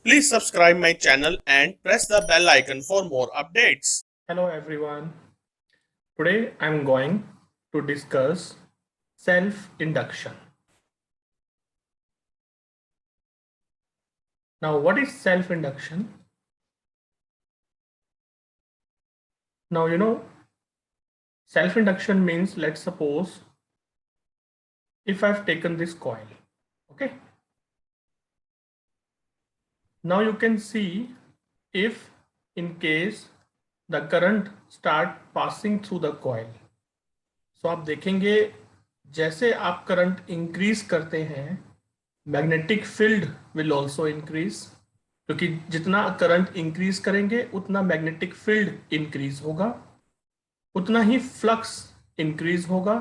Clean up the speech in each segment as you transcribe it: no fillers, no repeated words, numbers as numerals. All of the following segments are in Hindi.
Please subscribe my channel and press the bell icon for more updates. Hello everyone. Today I'm going to discuss self-induction. Now what is self-induction? Now self-induction means, let's suppose if I've taken this coil, okay? Now you can see if in case the current start passing through the coil. So आप देखेंगे जैसे आप करंट इंक्रीज करते हैं magnetic field will also increase, क्योंकि जितना करंट इंक्रीज करेंगे उतना मैग्नेटिक फील्ड इंक्रीज होगा, उतना ही फ्लक्स इंक्रीज होगा।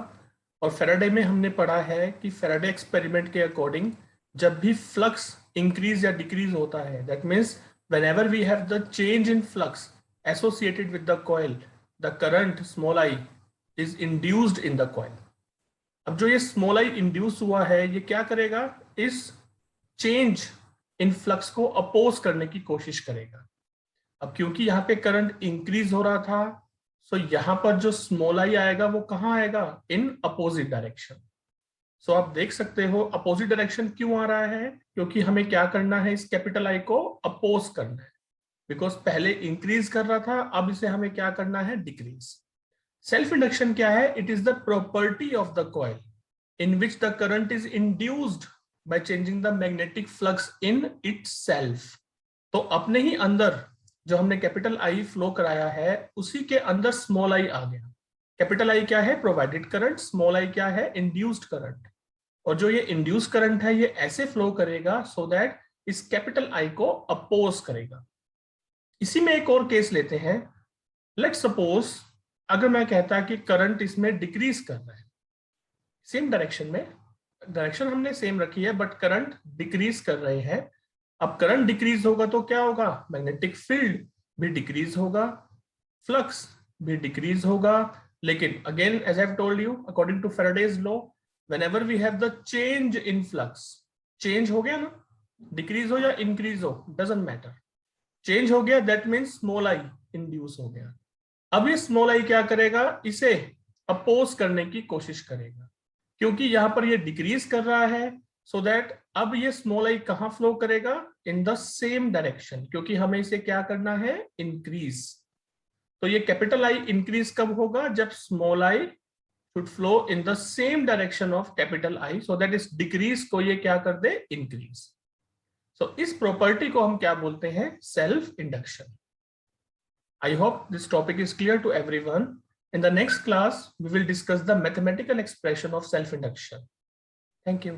और फैराडे में हमने पढ़ा है कि फैराडे एक्सपेरिमेंट के अकॉर्डिंग जब भी फ्लक्स इंक्रीज या डिक्रीज होता है, that means whenever we have the change in flux associated with the coil, the current small I is induced in the coil. अब जो ये स्मॉल आई इंड्यूस हुआ है ये क्या करेगा, इस चेंज इन फ्लक्स को अपोज करने की कोशिश करेगा। अब क्योंकि यहाँ पे करंट इंक्रीज हो रहा था, सो यहाँ पर जो स्मॉल आई आएगा वो कहाँ आएगा, इन अपोजिट डायरेक्शन। सो आप देख सकते हो अपोजिट डायरेक्शन क्यों आ रहा है, क्योंकि हमें क्या करना है, इस कैपिटल आई को अपोज करना है। बिकॉज पहले इंक्रीज कर रहा था, अब इसे हमें क्या करना है, डिक्रीज। सेल्फ इंडक्शन क्या है, it is the property of the coil in which the current is induced by changing the magnetic flux in itself. तो अपने ही अंदर जो हमने कैपिटल आई फ्लो कराया है उसी के अंदर स्मॉल आई आ गया। कैपिटल आई क्या है, प्रोवाइडेड करंट, स्मॉल आई क्या है, इंड्यूस्ड करंट। और जो ये इंड्यूस करंट है ये ऐसे फ्लो करेगा सो दैट इस कैपिटल आई को अपोज करेगा। इसी में एक और केस लेते हैं। लेट्स सपोज अगर मैं कहता कि करंट इसमें डिक्रीज कर रहा है, सेम डायरेक्शन में, डायरेक्शन हमने सेम रखी है बट करंट डिक्रीज कर रहे हैं। अब करंट डिक्रीज होगा तो क्या होगा, मैग्नेटिक फील्ड भी डिक्रीज होगा, फ्लक्स भी डिक्रीज होगा। लेकिन again as I have told you, according to Faraday's law, whenever we have the change in flux, change हो गया ना, डिक्रीज हो या इंक्रीज हो डजंट मैटर, चेंज हो गया, that means small I induce हो गया। अब ये स्मॉल आई क्या करेगा, इसे अपोज करने की कोशिश करेगा, क्योंकि यहां पर ये डिक्रीज कर रहा है। सो दैट अब ये स्मॉल आई कहां फ्लो करेगा, इन द सेम डायरेक्शन, क्योंकि हमें इसे क्या करना है, इंक्रीज। तो ये कैपिटल आई इंक्रीज कब होगा, जब small I should flow in the same direction of capital I, so that इस डिक्रीज को ये क्या कर दे, इंक्रीज। सो इस प्रॉपर्टी को हम क्या बोलते हैं, self induction. I hope this topic is clear to everyone. In the next class, we will discuss the mathematical expression of self-induction. Thank you.